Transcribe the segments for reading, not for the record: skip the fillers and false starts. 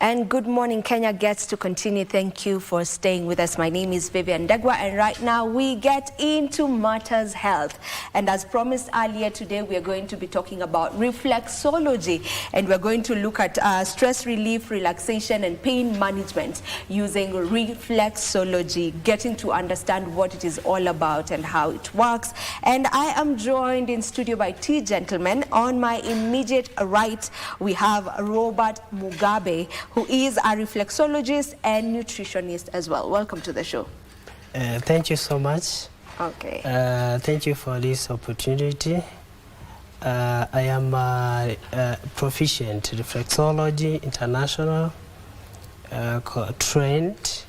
And good morning, Kenya gets to continue. Thank you for staying with us. My name is Vivian Degwa, and right now we get into matters health. And as promised earlier today, we are going to be talking about reflexology, and we're going to look at stress relief, relaxation, and pain management using reflexology, getting to understand what it is all about and how it works. And I am joined in studio by two gentlemen. On my immediate right, we have Robert Mugabe, who is a reflexologist and nutritionist as well. Welcome to the show. Thank you so much. Okay. Thank you for this opportunity. I am a proficient reflexology international, trained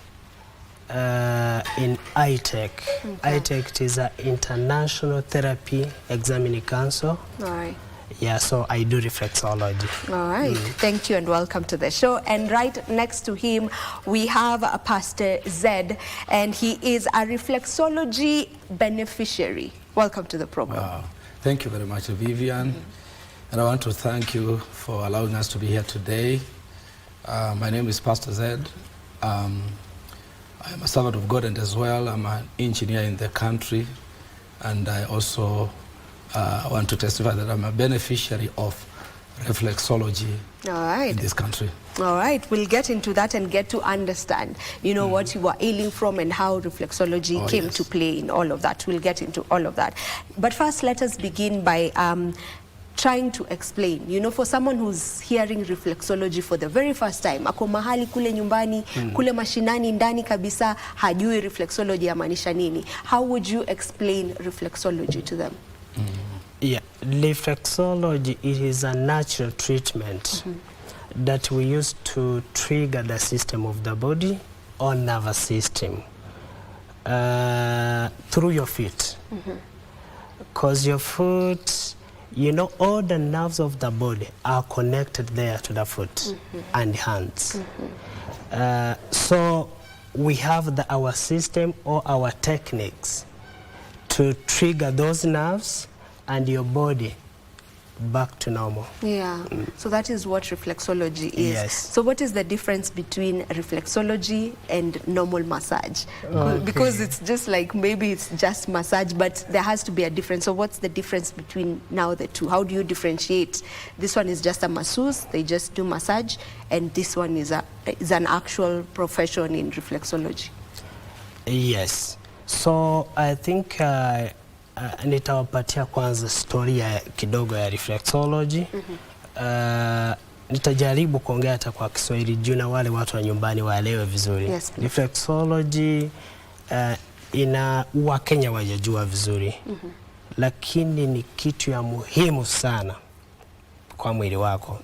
in ITEC. Okay. ITEC is an international therapy examining council. All right. Yeah, so I do reflexology. All right. Thank you and welcome to the show. And right next to him, we have Pastor Zed, and he is a reflexology beneficiary. Welcome to the program. Wow. Thank you very much, Vivian. And I want to thank you for allowing us to be here today. My name is Pastor Zed. I am a servant of God, and as well, I'm an engineer in the country. And I also want to testify that I'm a beneficiary of reflexology in this country. All right, we'll get into that and get to understand, you know, what you were ailing from and how reflexology came to play in all of that. We'll get into all of that. But first, let us begin by trying to explain, you know, for someone who's hearing reflexology for the very first time, ako mahali kule nyumbani, kule mashinani ndani kabisa, hajui reflexology yamaanisha nini. How would you explain reflexology to them? Yeah, reflexology, it is a natural treatment that we use to trigger the system of the body or nervous system through your feet. Because your foot, you know, all the nerves of the body are connected there to the foot and hands. So we have our system or our techniques to trigger those nerves and your body back to normal. Yeah, so that is what reflexology is. Yes. So what is the difference between reflexology and normal massage? Because it's just like, maybe it's just massage, but there has to be a difference. So what's the difference between now the two? How do you differentiate? This one is just a masseuse, they just do massage, and this one is an actual profession in reflexology. Yes. So I think nitawapatia kwanza story kidogo ya reflexology. Nitajaribu kuongea hata kwa Kiswahili juu na wale watu wa nyumbani waelewe vizuri. Yes, reflexology ina Wakenya wajajua vizuri. Lakini ni kitu ya muhimu sana kwa mwili wako.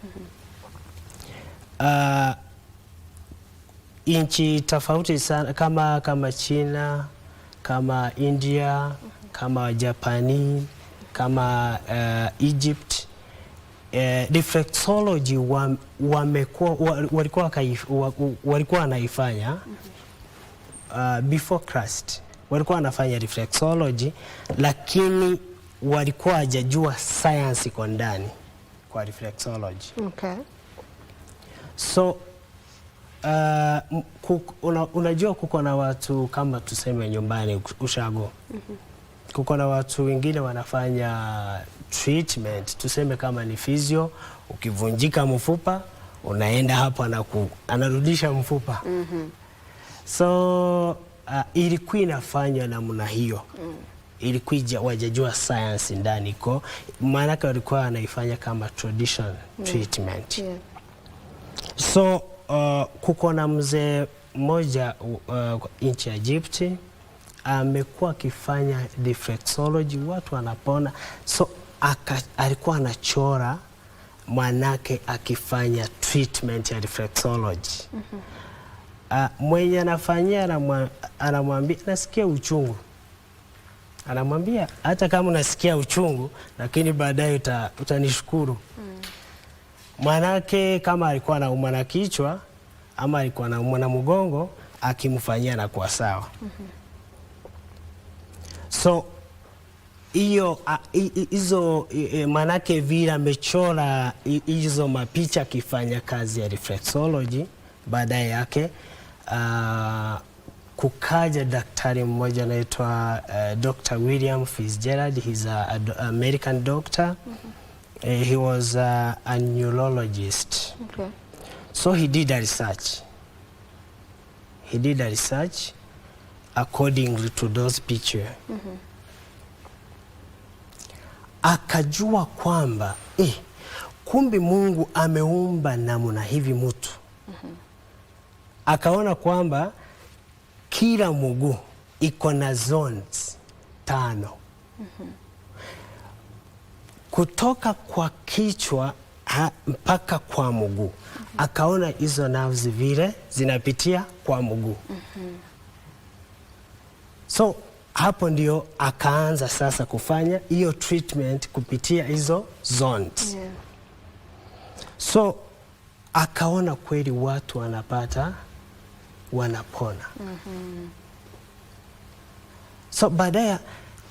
Inchi tofauti sana kama China, kama India, kama Japani, kama Egypt, reflexology walikuwa wanaifanya before Christ. Walikuwa wanafanya reflexology, lakini walikuwa hajajua science iko ndani kwa reflexology. Okay. So unajua kuko na watu kama tuseme nyumbani ushago. Kuko na watu wengine wanafanya treatment, tuseme kama ni physio, ukivunjika mfupa, unaenda hapo anarudisha mfupa. So ilikuwa inafanywa namna hiyo. Ilikuwa wajajua science ndani iko, maana walikuwa wanaifanya kama traditional treatment. So kuko na mzee mmoja nchi ya Egypt amekuwa akifanya reflexology, watu wanapona. So alikuwa anachora mwanake akifanya treatment ya reflexology. Mwenye anafanyia anamwambia nasikia uchungu. Anamwambia hata kama unasikia uchungu, lakini baadaye utanishukuru. Mwanake kama alikuwa anaumwa na kichwa ama alikuwa anaumwa na mgongo, akimfanyia na kwa sawa. So hizo manake vile amechora hizo mapicha akifanya kazi ya reflexology, baadaye yake kukaja daktari mmoja anaitwa Dr. William Fitzgerald. He's an American doctor. He was a neurologist. Okay. So he did a research. He did a research according to those pictures. Akajua kwamba kumbe Mungu ameumba namna hivi mtu. Akaona kwamba kila mguu iko na zones 5. Kutoka kwa kichwa mpaka kwa mguu. Akaona hizo nerves vile zinapitia kwa mguu. So hapo ndio akaanza sasa kufanya hiyo treatment kupitia hizo zones. Yeah. So akaona kweli watu wanapona. So baada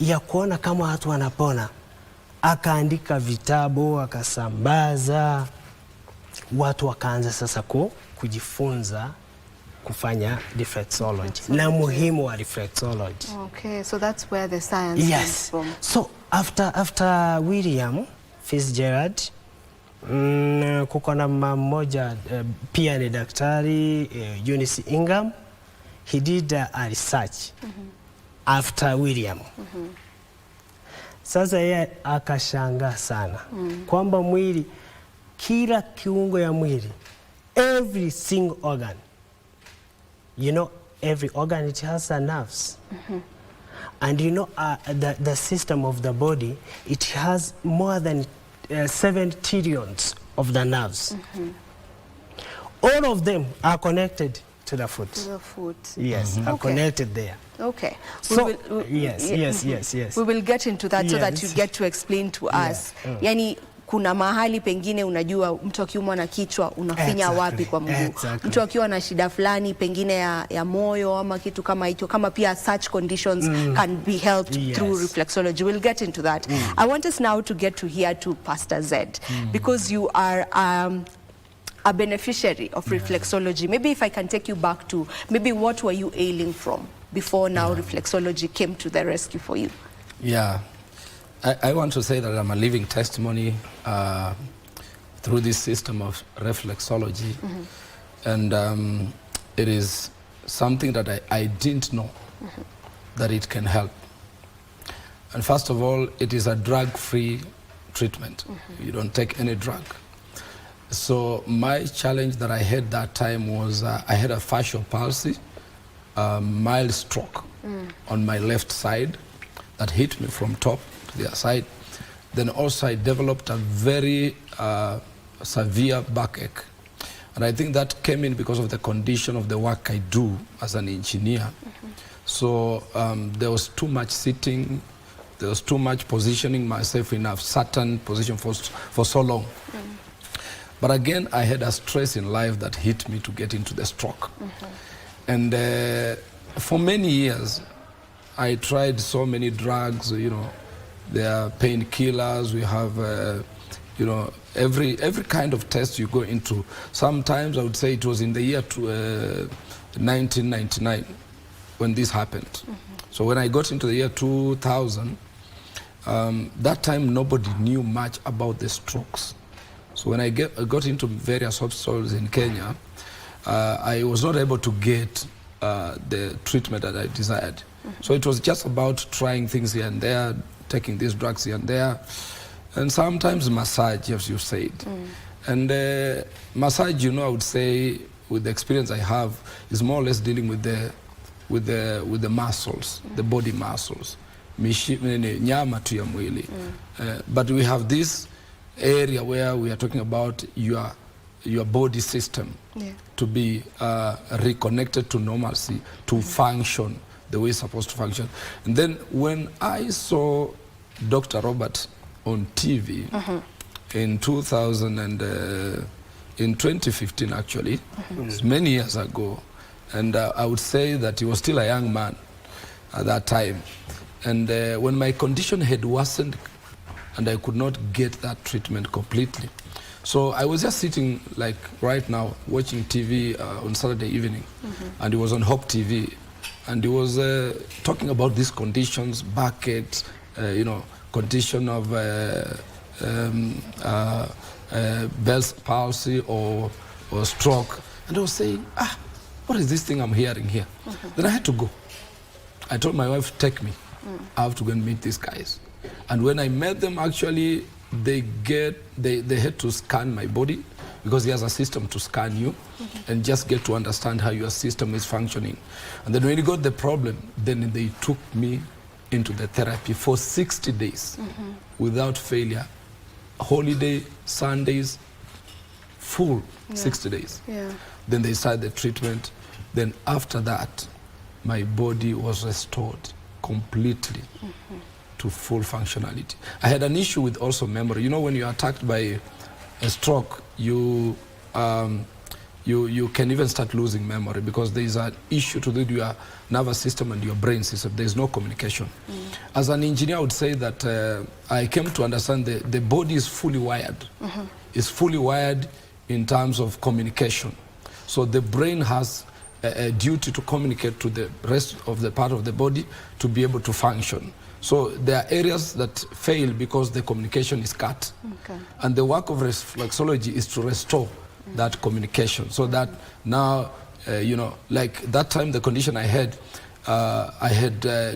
ya kuona kama watu wanapona, akaandika vitabu, akasambaza, watu wakaanza sasa kujifunza kufanya reflexology na muhimu wa reflexology. Okay, so that's where the science comes from. So after William Fitzgerald, kuko na mmoja pia ni daktari Eunice Ingham. He did a research after William. Sasa yeye akashangaa sana kwamba mwili, kila kiungo ya mwili, every single organ, you know, every organ it has a nerves. And you know the system of the body, it has more than 7 trillions of the nerves. All of them are connected to the foot. To the foot. Yes, are connected there. Okay. So, yes. We will get into that so that you get to explain to us. Yani kuna mahali pengine unajua mtu akiumwa na kichwa unafinya wapi kwa mguu. Mtu akiwa na shida fulani pengine ya moyo ama kitu kama hicho, kama pia such conditions can be helped through reflexology. We'll get into that. I want us now to get to hear to Pastor Zed, because you are a beneficiary of reflexology. Maybe if I can take you back to maybe what were you ailing from before now reflexology came to the rescue for you? Yeah. I want to say that I'm a living testimony through this system of reflexology. And it is something that I didn't know that it can help. And first of all, it is a drug-free treatment. You don't take any drug. So my challenge that I had that time was I had a fascial palsy, a mild stroke on my left side that hit me from top to the other side. Then also I developed a very severe backache. And I think that came in because of the condition of the work I do as an engineer. So there was too much sitting, there was too much positioning myself in a certain position for so long. But again, I had a stress in life that hit me to get into the stroke. And for many years, I tried so many drugs, you know, there are painkillers, we have, you know, every kind of test you go into. Sometimes I would say it was in the year 1999 when this happened. So when I got into the year 2000, that time nobody knew much about the strokes. So when I got into various hospitals in Kenya, I was not able to get the treatment that I desired. So it was just about trying things here and there, taking these drugs here and there, and sometimes massage, as you said. And massage, you know, I would say, with the experience I have, is more or less dealing with the muscles, the body muscles, nyama tu ya mwili. But we have this area where we are talking about your body system to be reconnected to normalcy, to function the way it's supposed to function. And then when I saw Dr. Robert on TV in 2015 actually, it's many years ago, and I would say that he was still a young man at that time. And when my condition had worsened and I could not get that treatment completely, So I was just sitting like right now watching TV on Saturday evening, and it was on Hope TV, and he was talking about these conditions, backaches, you know, condition of Bell's palsy or stroke, and I was saying, what is this thing I'm hearing here? Then I had to go. I told my wife, take me. I have to go and meet these guys. And when I met them, actually, they had to scan my body, because he has a system to scan you and just get to understand how your system is functioning. And then when he got the problem, then they took me into the therapy for 60 days without failure. Holiday, Sundays, full 60 days. Then they started the treatment. Then after that, my body was restored completely to full functionality. I had an issue with also memory. You know, when you're attacked by a stroke, you can even start losing memory, because there is an issue to do with your nervous system and your brain system. There is no communication. As an engineer, I would say that I came to understand the body is fully wired. It's fully wired in terms of communication. So the brain has a duty to communicate to the rest of the part of the body to be able to function. So there are areas that fail because the communication is cut. And the work of reflexology is to restore that communication, so that now, you know, like that time, the condition I had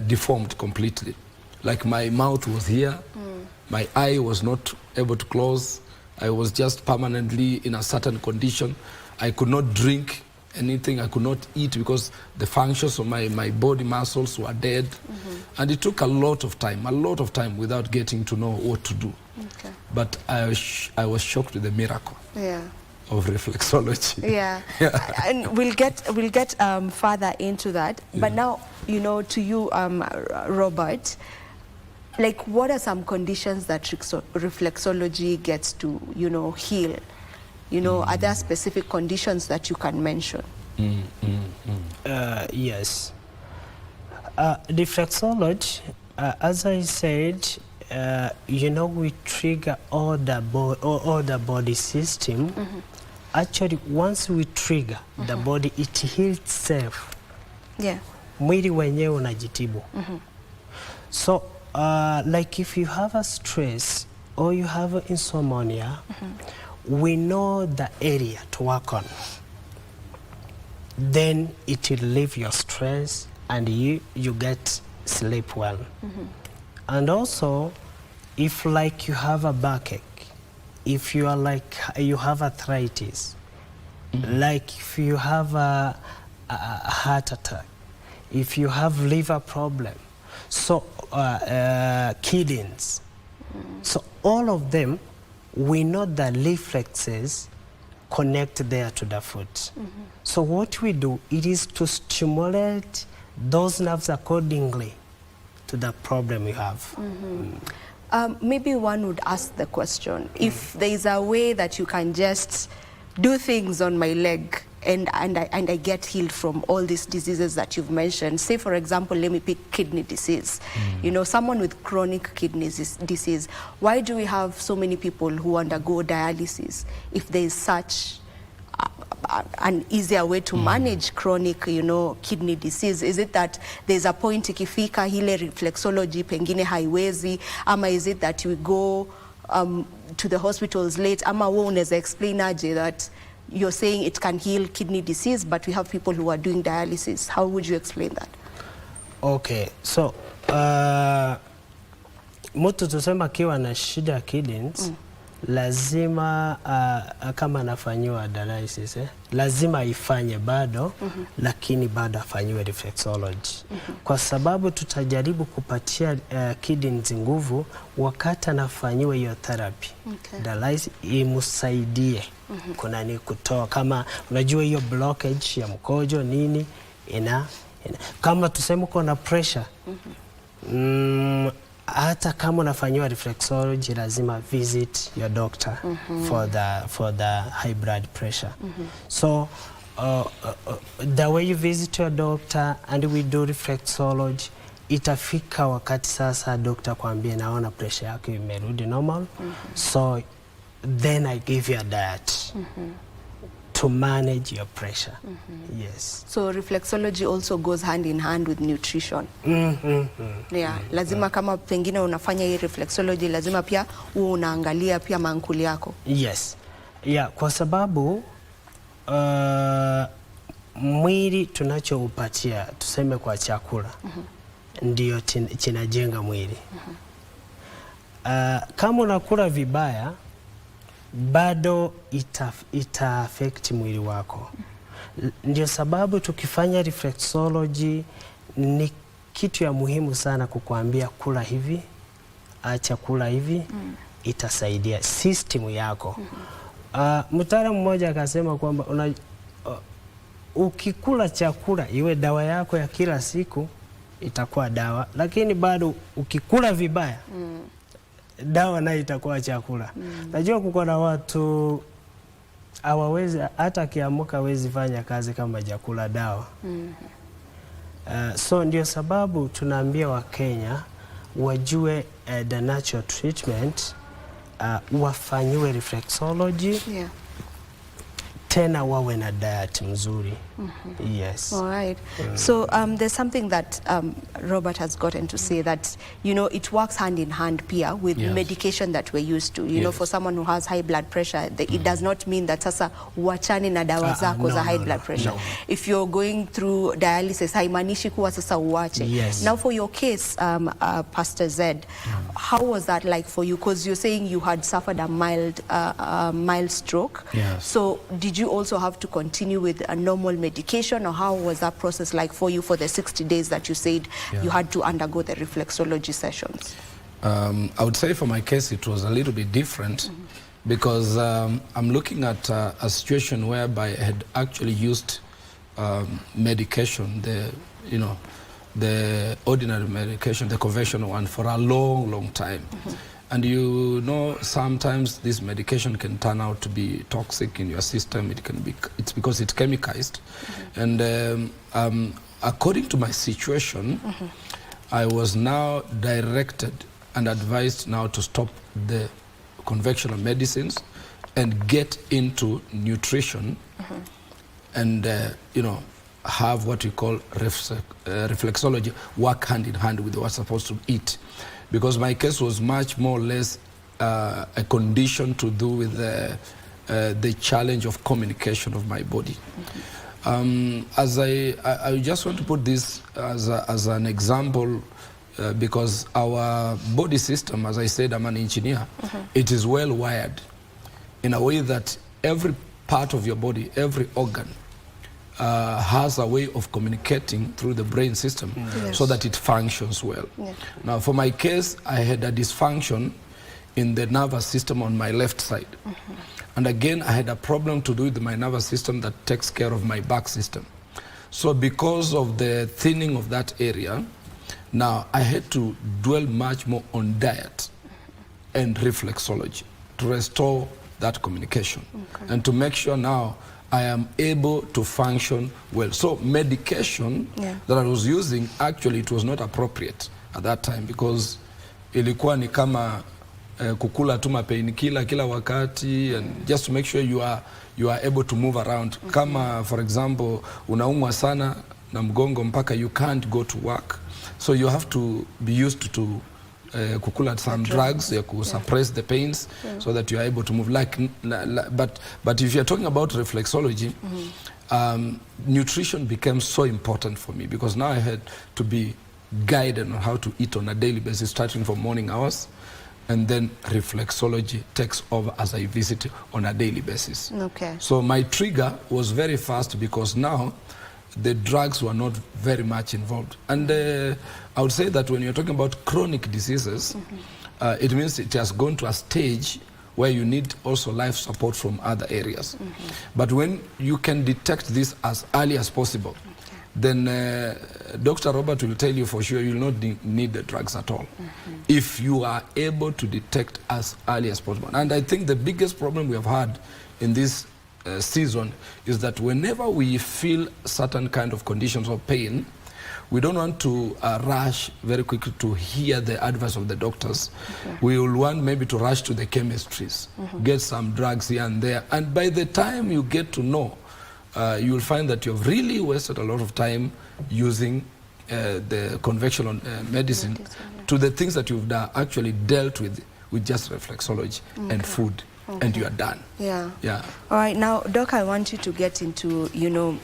deformed completely. Like my mouth was here, my eye was not able to close, I was just permanently in a certain condition. I could not drink anything, I could not eat, because the functions of my body muscles were dead. And it took a lot of time without getting to know what to do. But I was shocked with the miracle of reflexology. And we'll get further into that. But now, you know, to you, Robert, like, what are some conditions that reflexology gets to, you know, heal? You know, are there specific conditions that you can mention? Yes. Reflexology, as I said, you know, we trigger all the body system. Actually, once we trigger the body, it heals itself. Mwili wenyewe unajitibu. So, like if you have a stress or you have insomnia, we know the area to work on. Then it will relieve your stress and you get sleep well. And also, if like you have a backache, if you are like you have arthritis, like if you have a heart attack, if you have liver problem, so kidneys, so all of them, we know that reflexes connect there to the foot. So what we do, it is to stimulate those nerves accordingly to the problem you have. Maybe one would ask the question, if there is a way that you can just do things on my leg and I get healed from all these diseases that you've mentioned. Say, for example, let me pick kidney disease. You know, someone with chronic kidney disease. Why do we have so many people who undergo dialysis if there is such an easier way to manage chronic, you know, kidney disease? Is it that there's a point ikifika hile reflexology pengine haiwezi, ama is it that we go to the hospitals late, ama wewe unaweza explain aje that you're saying it can heal kidney disease, but we have people who are doing dialysis? How would you explain that? Okay, so mtu tusema akiwa na shida ya kidneys, lazima kama anafanyiwa dialysis, lazima ifanye bado, lakini bado afanyiwe reflexology. Kwa sababu tutajaribu kupatia kidneys nguvu wakati anafanyiwa hiyo therapy. Dialysis imusaidie kuna ni kutoa, kama unajua hiyo blockage ya mkojo nini kama tuseme uko na pressure, hata kama unafanyiwa reflexology lazima visit your doctor for the high blood pressure. So the way you visit your doctor and we do reflexology, itafika wakati sasa doctor kwambie naona pressure yako imerudi normal. So then I give you a diet to manage your pressure. Yes. So reflexology also goes hand in hand with nutrition. Yeah, lazima kama pengine unafanya hii reflexology lazima pia unaangalia pia mankuli yako. Yes. Yeah, kwa sababu mwili tunachoupatia tuseme kwa chakula ndio chinajenga mwili. Kama unakula vibaya bado ita affect mwili wako. Ndio sababu tukifanya reflexology ni kitu ya muhimu sana kukuambia kula hivi, acha kula hivi, itasaidia system yako. Mtaalamu mmoja akasema kwamba ukikula chakula iwe dawa yako ya kila siku itakuwa dawa, lakini bado ukikula vibaya dawa nayo itakuwa chakula. Najua kuko na watu hawawezi hata akiamuka hawezi fanya kazi kama jakula dawa. So ndio sababu tunaambia Wakenya wajue the natural treatment, wafanyiwe reflexology, tena wawe na diet mzuri. Yes. All right. So there's something that Robert has gotten to say, that, you know, it works hand in hand pia with medication that we're used to. You know, for someone who has high blood pressure, it does not mean that sasa wachani na dawa zako za high blood pressure. If you're going through dialysis, haimaanishi kuwa sasa uache. Yes. Now for your case, Pastor Zed, how was that like for you? Because you're saying you had suffered a mild stroke. Yes. So did you also have to continue with a normal medication, or how was that process like for you for the 60 days that you said you had to undergo the reflexology sessions? I would say for my case it was a little bit different because I'm looking at a situation whereby I had actually used medication, the ordinary medication, the conventional one, for a long time. And you know, sometimes this medication can turn out to be toxic in your system. It's because it's chemicalized. And according to my situation, I was now directed and advised now to stop the conventional medicines and get into nutrition and, you know, have what we call reflexology, work hand in hand with what's supposed to eat. Because my case was much more or less a condition to do with the challenge of communication of my body. As I just want to put this as an example, because our body system, as I said, I'm an engineer, it is well wired in a way that every part of your body, every organ, has a way of communicating through the brain system so that it functions well. Now, for my case, I had a dysfunction in the nervous system on my left side. And again, I had a problem to do with my nervous system that takes care of my back system. So because of the thinning of that area, now I had to dwell much more on diet and reflexology to restore that communication and to make sure now I am able to function well. So medication that I was using, actually it was not appropriate at that time because ilikuwa ni kama kukula tu painkiller kila wakati, and just to make sure you are able to move around. Kama for example unaumwa sana na mgongo mpaka you can't go to work, so you have to be used to kukula some drugs to suppress the pains so that you are able to move. But if you are talking about reflexology, nutrition became so important for me because now I had to be guided on how to eat on a daily basis, starting from morning hours, and then reflexology takes over as I visit on a daily basis. Okay. So my trigger was very fast because now the drugs were not very much involved. And I would say that when you're talking about chronic diseases, it means it has gone to a stage where you need also life support from other areas. But when you can detect this as early as possible, then Dr. Robert will tell you for sure you will not need the drugs at all. If you are able to detect as early as possible. And I think the biggest problem we have had in this season is that whenever we feel certain kind of conditions of pain, we don't want to rush very quickly to hear the advice of the doctors. We will want maybe to rush to the chemistries, get some drugs here and there. And by the time you get to know, you will find that you've really wasted a lot of time using the conventional medicine to the things that you've actually dealt with just reflexology and food. And you are done. Yeah. Yeah. All right. Now, Doc, I want you to get into, you know,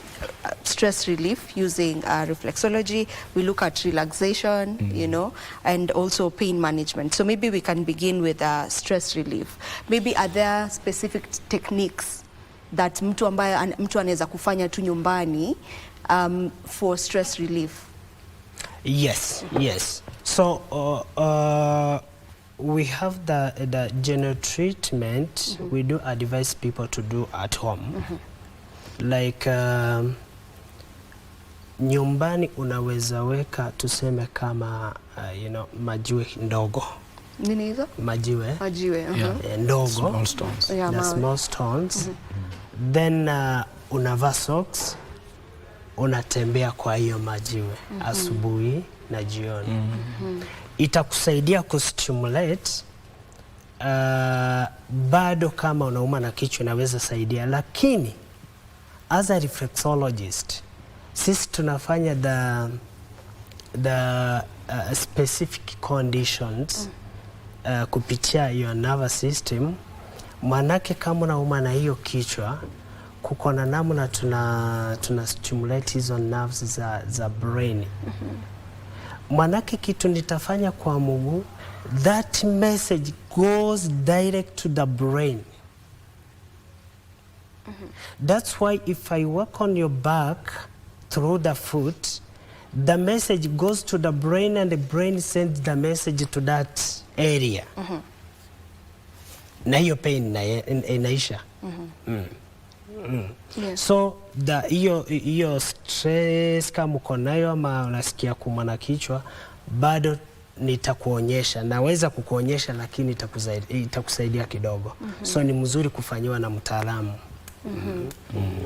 stress relief using reflexology. We look at relaxation, you know, and also pain management. So maybe we can begin with stress relief. Maybe are there specific techniques that mtu anaweza kufanya tu nyumbani for stress relief? Yes, yes. So, we have the general treatment we do advise people to do at home. Like nyumbani unaweza weka tuseme kama you know, majiwe ndogo. Nini hizo? Majiwe. Majiwe. Ndogo. Small stones. Yeah, the small stones. Then unavaa socks, unatembea kwa hiyo majiwe asubuhi na jioni. Itakusaidia kustimulate. Bado kama unauma na kichwa inaweza saidia, lakini as a reflexologist sisi tunafanya the specific conditions kupitia your nervous system. Manake kama unauma na hiyo kichwa, kuko na namna tuna stimulate hizo nerves za brain. Manake kitu nitafanya kwa mguu, that message goes direct to the brain. That's why if I work on your back through the foot, the message goes to the brain and the brain sends the message to that area. Na hiyo pain inaisha. Yes. So hiyo stress kama uko nayo ama unasikia kuuma na kichwa, bado nitakuonyesha, naweza kukuonyesha, lakini itakusaidia kidogo. So ni mzuri kufanyiwa na mtaalamu.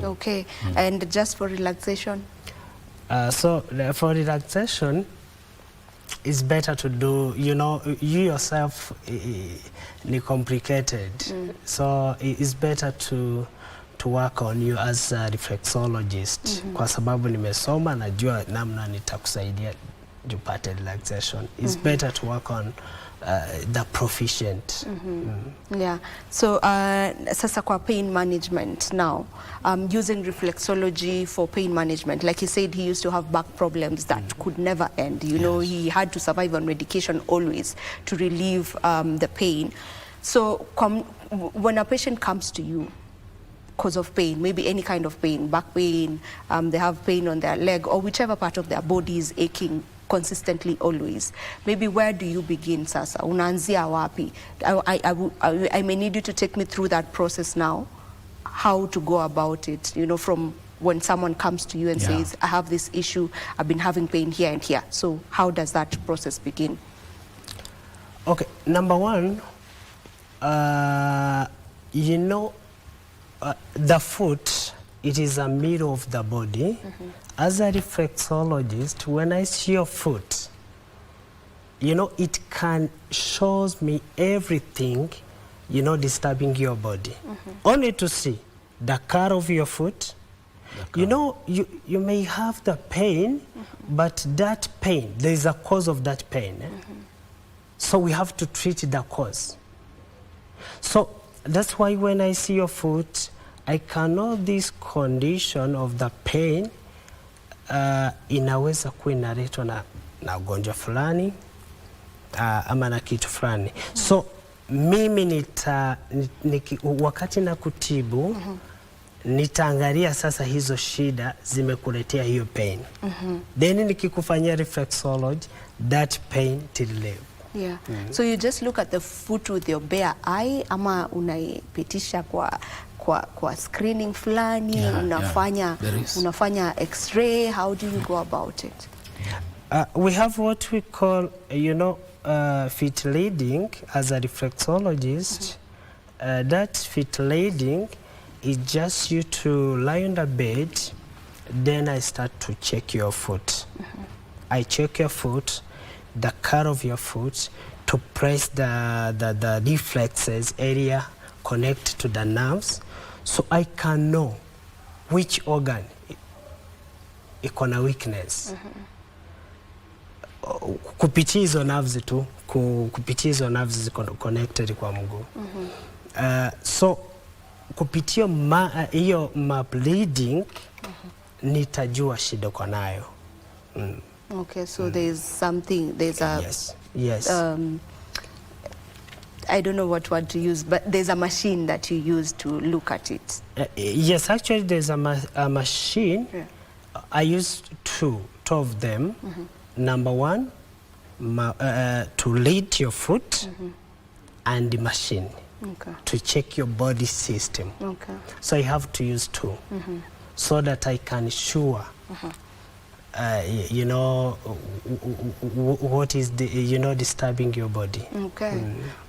Okay. And just for relaxation? So for relaxation, it's better to do, you know, you yourself ni complicated. So it's better to work on you as a reflexologist. Kwa sababu nimesoma, najua namna nitakusaidia upate relaxation. It's better to work on the proficient. Yeah. So sasa kwa pain management now, using reflexology for pain management, like he said, he used to have back problems that could never end. You know, he had to survive on medication always to relieve the pain. So when a patient comes to you because of pain, maybe any kind of pain, back pain, they have pain on their leg or whichever part of their body is aching consistently always, maybe where do you begin sasa? Unaanzia wapi? I may need you to take me through that process now, how to go about it, you know, from when someone comes to you and says, I have this issue, I've been having pain here and here. So how does that process begin? Okay, number one, you know, the foot, it is a mirror of the body. As a reflexologist, when I see your foot, you know, it can shows me everything, you know, disturbing your body. Only to see the color of your foot. You know, you may have the pain, but that pain, there is a cause of that pain. So we have to treat the cause. So that's why when I see your foot, I can know this condition of the pain inaweza kuwa inaletwa na ugonjwa fulani ama na kitu fulani. So mimi wakati na kutibu nitaangalia sasa hizo shida zimekuletea hiyo pain. Then nikikufanyia reflexology, that pain till live. Yeah. So you just look at the foot with your bare eye ama unaipitisha kwa screening fulani, unafanya x-ray, how do you go about it? We have what we call, you know, feet leading as a reflexologist. That feet leading is just you to lie on the bed, then I start to check your foot. I check your foot, the cut of your foot, to press the reflexes area, connect to the nerves, so I can know which organ iko na weakness. Kupitia hizo nerves tu, kupitia hizo nerves ziko connected kwa mguu. So kupitia hiyo map reading nitajua shida uko nayo. Okay, so there's something, there's a yes. I don't know what word to use, but there's a machine that you use to look at it. Yes, actually there's a machine. Yeah. I use two of them. Number one, to read your foot, and the machine to check your body system. Okay. So I have to use two, so that I can sure, you know, what is disturbing your body. Okay.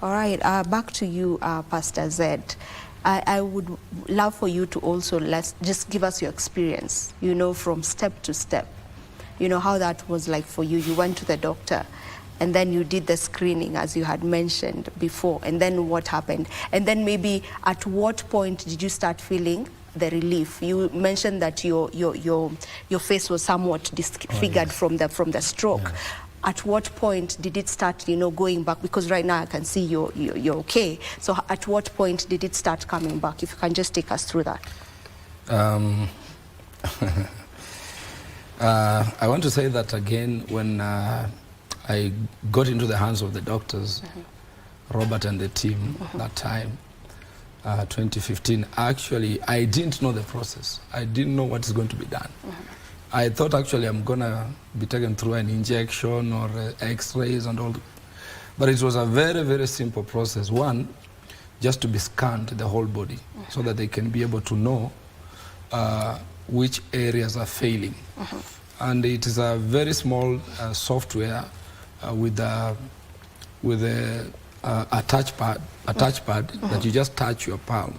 All right. Back to you, Pastor Zed. I would love for you to also just give us your experience, you know, from step to step. You know, how that was like for you. You went to the doctor, and then you did the screening, as you had mentioned before, and then what happened? And then maybe at what point did you start feeling the relief? You mentioned that your face was somewhat disfigured from the stroke. Yeah. At what point did it start, you know, going back? Because right now I can see you're okay. So at what point did it start coming back? If you can just take us through that. I want to say that again, when I got into the hands of the doctors, Robert and the team, that time, 2015, actually, I didn't know the process. I didn't know what is going to be done. I thought actually I'm going to be taken through an injection or x-rays and all. But it was a very, very simple process. One, just to be scanned the whole body so that they can be able to know which areas are failing. And it is a very small software with a touch pad that you just touch your palm.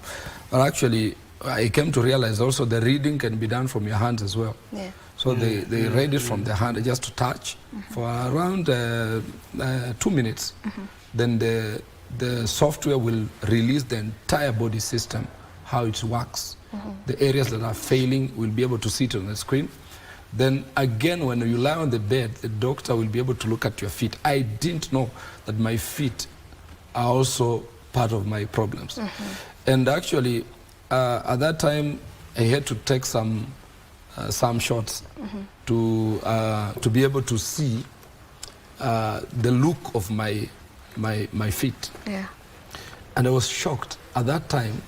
But actually, I came to realize also the reading can be done from your hands as well. Yeah. So they read it from the hand just to touch for around 2 minutes. Then the software will release the entire body system, how it works. The areas that are failing will be able to see it on the screen. Then again, when you lie on the bed, the doctor will be able to look at your feet. I didn't know that my feet are also part of my problems. And actually, at that time, I had to take some shots to be able to see the look of my feet. Yeah. And I was shocked at that time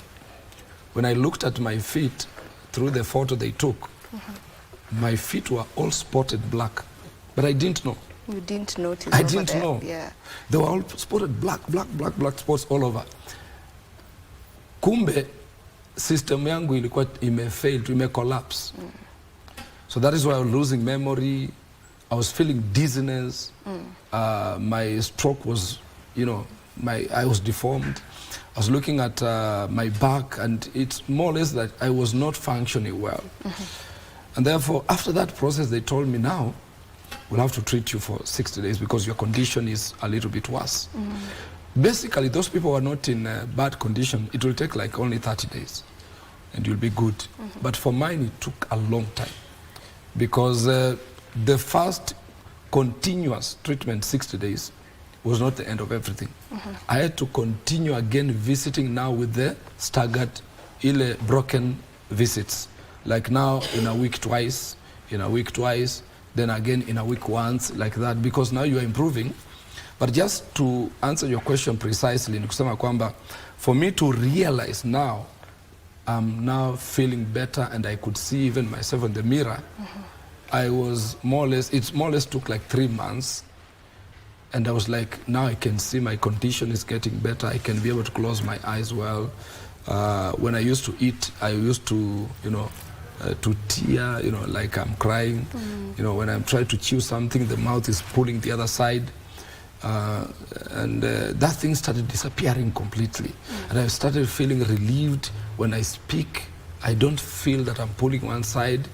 when I looked at my feet through the photo they took. My feet were all spotted black, but I didn't know. You didn't notice? I didn't know. Yeah. They were all spotted black spots all over. Kumbe system yangu ilikuwa imecollapse. So that is why I was losing memory. I was feeling dizziness. My stroke was, you know, I was deformed. I was looking at my back, and it's more or less that I was not functioning well. And therefore, after that process, they told me, now we'll have to treat you for 60 days because your condition is a little bit worse. Basically, those people who are not in bad condition, it will take like only 30 days and you'll be good. But for mine, it took a long time because the first continuous treatment, 60 days, was not the end of everything. I had to continue again visiting now with the staggered, broken visits. Like now in a week twice, then again in a week once, like that, because now you are improving. But just to answer your question precisely, nikusema kwamba for me to realize now, I'm now feeling better and I could see even myself in the mirror. I was more or less, it more or less took like 3 months. And I was like, now I can see my condition is getting better. I can be able to close my eyes well. When I used to eat, I used to, to tear, like I'm crying. When I'm trying to chew something, the mouth is pulling the other side. And that thing started disappearing completely. And I started feeling relieved when I speak. I don't feel that I'm pulling one side.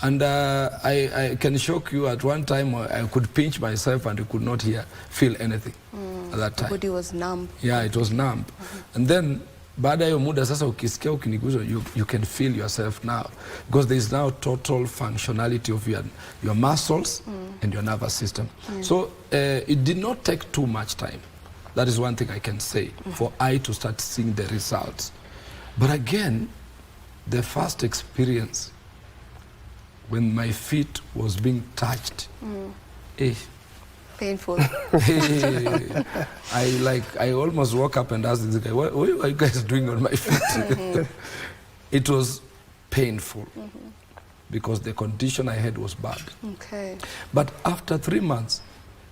And I can shock you, at one time I could pinch myself and I could not feel anything at that time. The body was numb. Yeah, it was numb. And then baada ya muda sasa ukisikia ukiniguza, you can feel yourself now, because there is now total functionality of your muscles and your nervous system. So it did not take too much time. That is one thing I can say, for I to start seeing the results. But again, the first experience when my feet was being touched, Painful. I almost woke up and asked this guy, what are you guys doing on my feet? It was painful because the condition I had was bad. Okay. But after 3 months,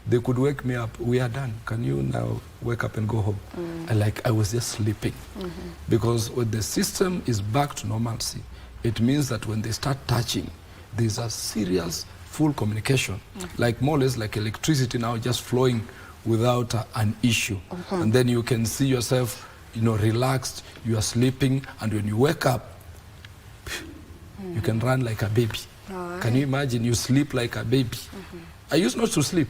they could wake me up. We are done. Can you now wake up and go home? I was just sleeping. Because when the system is back to normalcy, it means that when they start touching, there's a serious full communication, like more or less like electricity now just flowing without an issue. And then you can see yourself, relaxed, you are sleeping, and when you wake up, you can run like a baby. Can you imagine? You sleep like a baby. I used not to sleep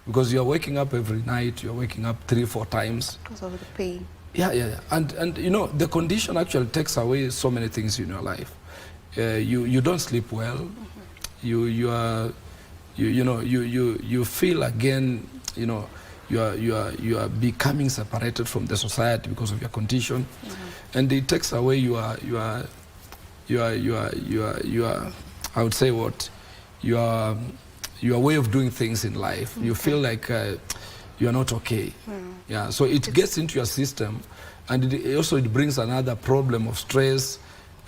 because you are waking up every night, you are waking up 3-4 times. Because of the pain. Yeah. And the condition actually takes away so many things in your life. You don't sleep well. You feel again, you are becoming separated from the society because of your condition, and it takes away your I would say what your way of doing things in life. You feel like you are not okay. Yeah, so it gets into your system, and it brings another problem of stress.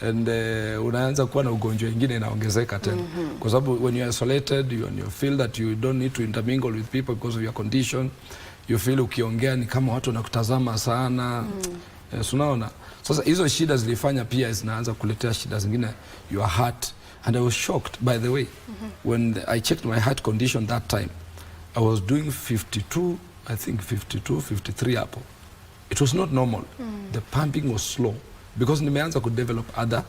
And unaanza kuwa na ugonjwa ingine inaongezeka tena, kwa sababu when you are isolated, you feel that you don't need to intermingle with people because of your condition. You feel ukiongea ni kama watu wanakutazama sana. Unaona, sasa hizo shida zilifanya pia zinaanza kuletea shida zingine, your heart. And I was shocked, by the way, when I checked my heart condition that time. I was doing 52, I think 52, 53 hapo. It was not normal. The pumping was slow, because nimeanza could develop other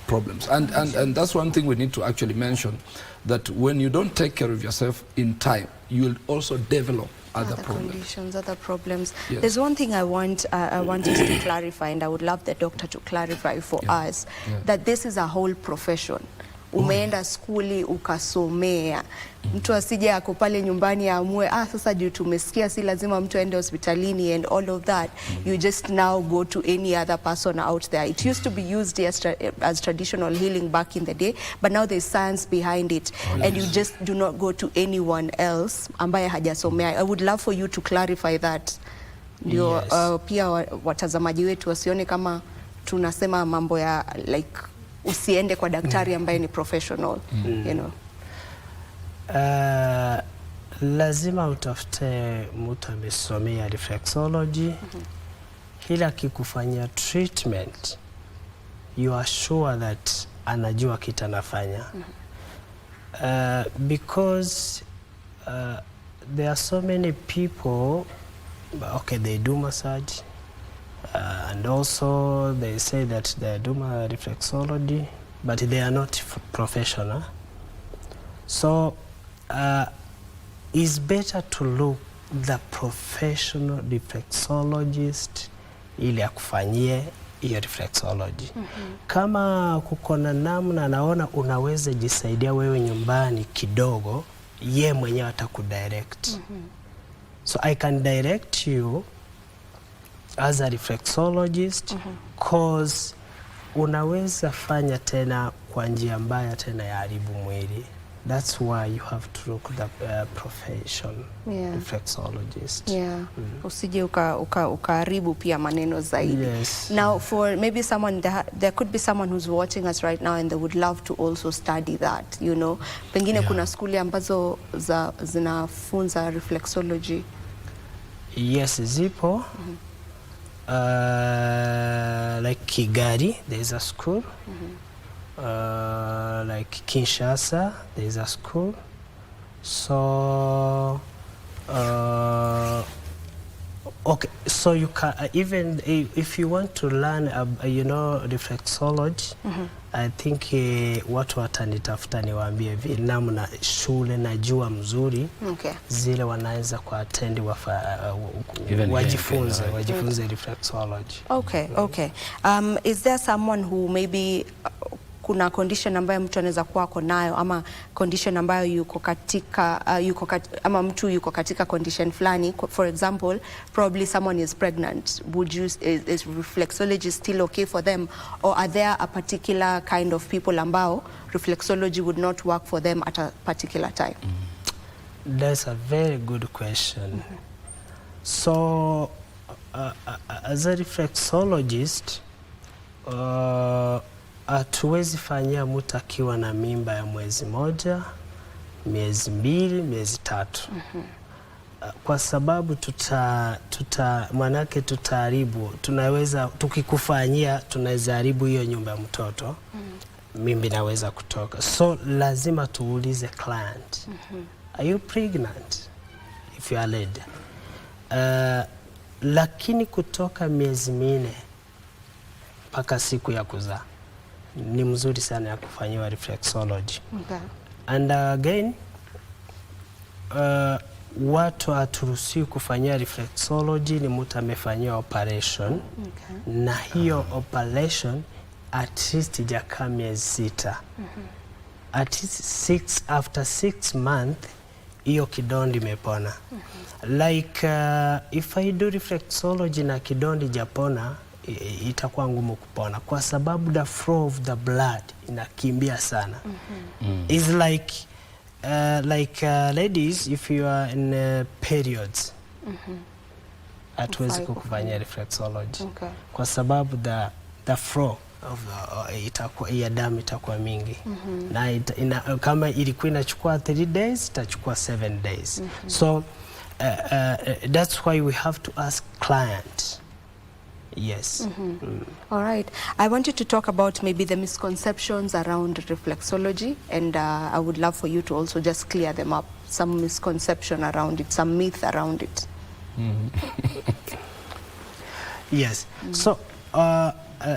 problems. And that's one thing we need to actually mention, that when you don't take care of yourself in time, you will also develop other problems. Conditions, other problems. Yes. There's one thing I want us to clarify, and I would love the doctor to clarify for us, that this is a whole profession. Umeenda skuli ukasomea, mtu asije ako pale nyumbani amue sasa juu tumesikia si lazima mtu aende hospitalini and all of that. You just now go to any other person out there. It used to be used as traditional healing back in the day, but now there's science behind it. And you just do not go to anyone else ambaye hajasomea. I would love for you to clarify that. Ndio pia watazamaji wetu wasione kama tunasema mambo ya like usiende kwa daktari ambaye ni professional, lazima utafute mtu amesomea reflexology. Ila akikufanyia treatment, you are sure that anajua kitu anafanya. Because there are so many people, they do massage, and also they say that they do reflexology, but they are not professional. So it's better to look the professional reflexologist ili akufanyie hiyo reflexology. Kama kukona namna naona unaweza jisaidia wewe nyumbani kidogo, ye mwenyewe atakudirect. So I can direct you as a reflexologist, cause unaweza fanya tena kwa njia mbaya tena ya haribu mwili. That's why you have to look the profession, reflexologist. Usije ukaharibu pia maneno zaidi. Now for maybe someone, there could be someone who's watching us right now and they would love to also study that, Pengine kuna skuli ambazo zinafunza reflexology. Yes, zipo. Like Kigali, there is a school. Like Kinshasa, there is a school. So Okay, so you can even if you want to learn you know, reflexology, I think watu watanitafuta niwaambie namna shule najua mzuri, zile wanaweza kuattend wajifunze reflexology. Okay. Is there someone who maybe kuna condition ambayo mtu anaweza kuwa ako nayo, ama condition ambayo yuko katika ama mtu yuko katika condition flani, for example probably someone is pregnant, would you is reflexology still okay for them, or are there a particular kind of people ambao reflexology would not work for them at a particular time? That's a very good question. So as a reflexologist, hatuwezi fanyia mtu akiwa na mimba ya mwezi moja, miezi mbili, miezi tatu. Kwa sababu manake tutaharibu, tunaweza tukikufanyia tunaweza haribu hiyo nyumba ya mtoto, mimba inaweza kutoka. So lazima tuulize client, are you pregnant if you are lady? Lakini kutoka miezi 4 mpaka siku ya kuzaa ni mzuri sana ya kufanyiwa reflexology. And again, watu haturuhusiwi kufanyia reflexology ni mtu amefanyia operation, na hiyo operation at least ijakaa miezi 6. At least after 6 months hiyo kidondi imepona. Like if I do reflexology na kidondi japona, itakuwa ngumu kupona kwa sababu the flow of the blood inakimbia sana. It's like ladies, if you are in periods, hatuwezi kukufanyia reflexology kwa sababu the flow of ya damu itakuwa mingi, na kama ilikuwa inachukua 3 days itachukua 7 days. So that's why we have to ask client. Yes. All right. I wanted to talk about maybe the misconceptions around reflexology, and I would love for you to also just clear them up. Some misconception around it, some myth around it. Yes. So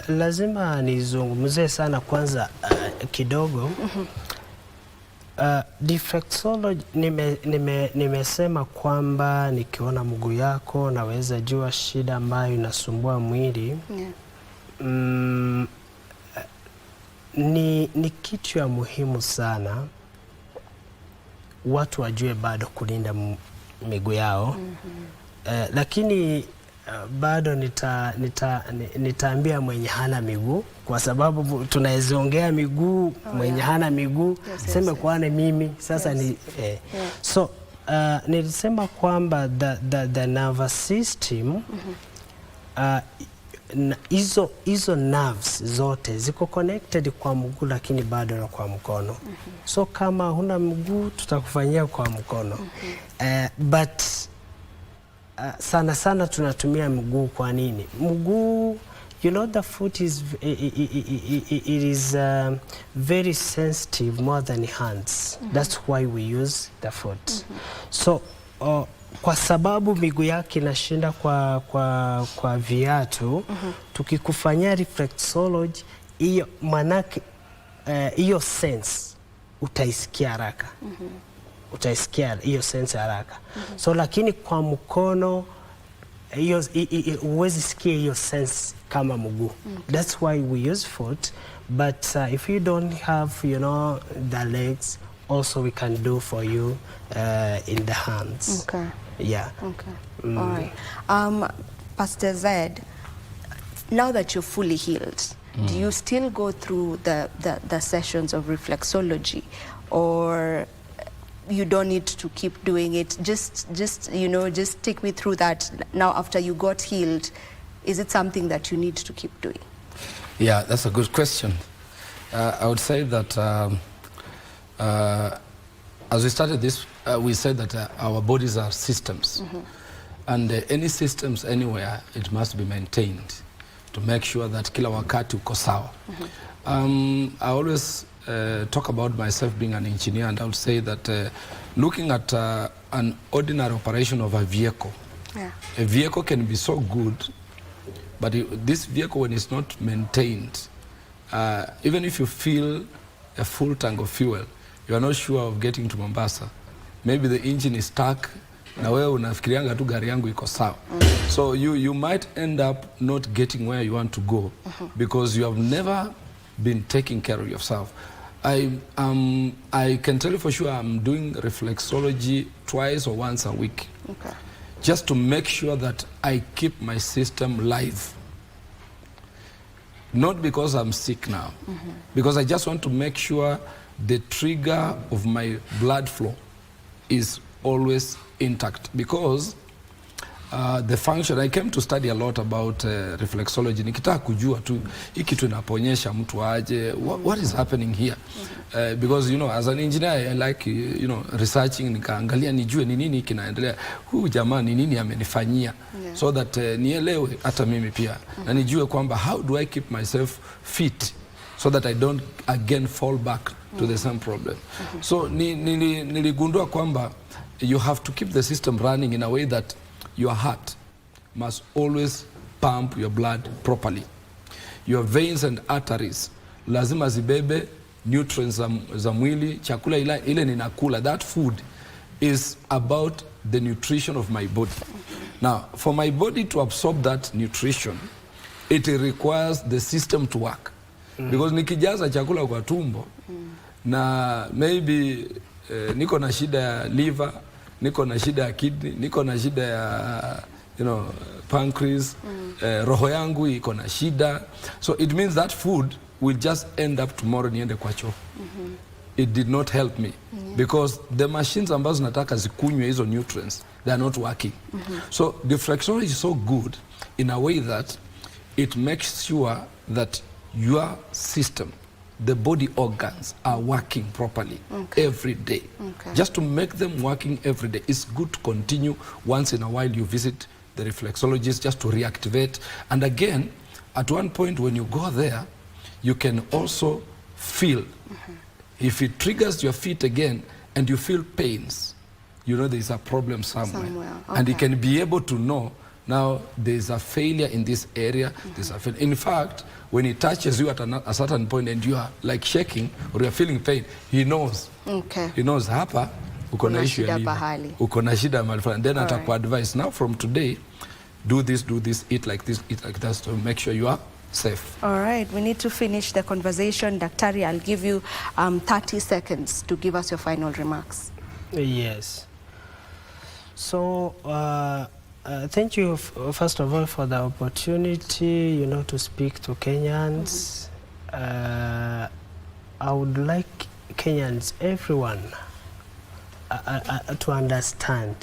lazima nizungumzie sana kwanza kidogo. Reflexology nimesema kwamba nikiona mguu yako naweza jua shida ambayo inasumbua mwili. Ni kitu ya muhimu sana watu wajue bado kulinda miguu yao. Lakini bado nitaambia mwenye hana miguu, kwa sababu tunaeziongea miguu, mwenye hana miguu sema kwane mimi sasa ni so nilisema kwamba the nervous system, hizo nerves zote ziko connected kwa mguu, lakini bado na kwa mkono. So kama huna mguu tutakufanyia kwa mkono. But sana sana tunatumia mguu. Kwa nini? Mguu, you know, the foot is very sensitive more than hands. That's why we use the foot. So kwa sababu miguu yake inashinda kwa viatu, tukikufanyia reflexology hiyo, manake hiyo sense utaisikia haraka. Utaisikia hiyo sense haraka. So lakini kwa mkono hiyo huwezi sikia hiyo sense kama mguu. That's why we use foot, but if you don't have, you know, the legs, also we can do for you in the hands. Yeah. All right. Pastor Zed, now that you're fully healed, do you still go through the sessions of reflexology, or you don't need to keep doing it? Just you know, just take me through that. Now after you got healed, is it something that you need to keep doing? Yeah, that's a good question. I would say that as we started this, we said that our bodies are systems, and any systems anywhere, it must be maintained to make sure that kila wakati uko sawa. I always talk about myself being an engineer, and I would say that looking at an ordinary operation of a vehicle, Yeah. A vehicle can be so good, but this vehicle, when it's not maintained, even if you fill a full tank of fuel, you are not sure of getting to Mombasa. Maybe the engine is stuck, na wewe unafikirianga tu gari yangu iko sawa. So you might end up not getting where you want to go because you have never been taking care of yourself. I can tell you for sure I'm doing reflexology twice or once a week. Okay. Just to make sure that I keep my system live. Not because I'm sick now, because I just want to make sure the trigger of my blood flow is always intact. Because the function, I came to study a lot about reflexology. Nikitaka kujua tu hii kitu inaponyesha mtu aje, what is happening here? Because you know, as an engineer I like researching, nikaangalia nijue ni nini kinaendelea, huyu jamaa ni nini amenifanyia, so that nielewe hata mimi pia na nijue kwamba how do I keep myself fit so that I don't again fall back to the same problem. So niligundua kwamba you have to keep the system running in a way that your heart must always pump your blood properly. Your veins and arteries lazima zibebe nutrients za mwili, chakula ile ninakula. That food is about the nutrition of my body. Now, for my body to absorb that nutrition, it requires the system to work. Because nikijaza chakula kwa tumbo na maybe niko na shida ya liver, niko na shida ya kidney, niko na shida ya pancreas, roho yangu iko na shida. So it means that food will just end up tomorrow niende kwa choo. It did not help me because the machines ambazo nataka zikunywe hizo nutrients, they are not working. So the reflexology is so good in a way that it makes sure that your system, the body organs are working properly every day. Just to make them working every day, it's good to continue once in a while you visit the reflexologist just to reactivate. And again, at one point when you go there, you can also feel, if it triggers your feet again and you feel pains, you know there's a problem somewhere. And you can be able to know, now there's a failure in this area, there's a failure. In fact, when he touches you at a certain point and you are like shaking or you're feeling pain, he knows. He knows hapa uko na issue ya liver, uko na shida mahali fulani. Then ataku advise, now from today, do this, eat like this, eat like that, to make sure you are safe. All right, we need to finish the conversation. Daktari, I'll give you 30 seconds to give us your final remarks. Yes. So, thank you, first of all, for the opportunity, to speak to Kenyans. I would like Kenyans, everyone, to understand,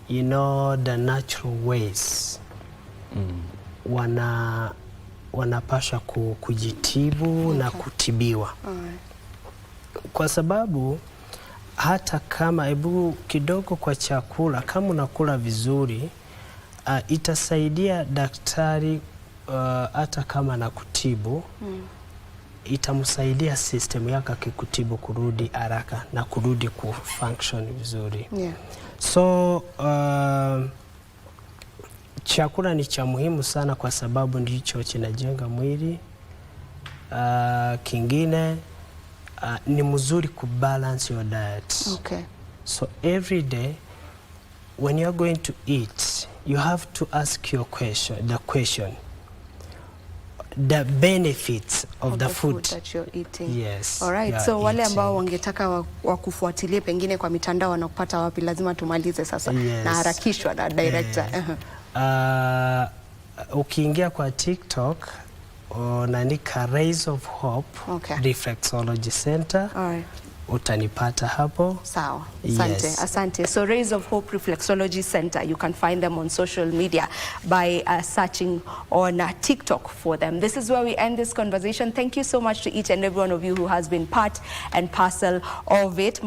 the natural ways. Wanapasha kujitibu na kutibiwa. Kwa sababu hata kama kidogo kwa chakula, kama unakula vizuri, itasaidia daktari hata kama na kutibu, itamsaidia system yako kikutibu kurudi haraka na kurudi kufunction vizuri. So chakula ni cha muhimu sana kwa sababu ndicho kinajenga mwili. Kingine ni mzuri kubalance your diet. So every day when you're going to eat, you have to ask the question, the benefits of the food that you're eating. Yes. All right. So wale ambao wangetaka wakufuatilie pengine kwa mitandao wanakupata wapi? Lazima tumalize sasa. Na harakishwa na director. Ukiingia kwa TikTok unaandika Rays of Hope Reflexology Center. Utanipata hapo. Sawa. Asante. Asante. So Rays of Hope Reflexology Center, you can find them on social media by searching on TikTok for them. This is where we end this conversation. Thank you so much to each and every one of you who has been part and parcel of it.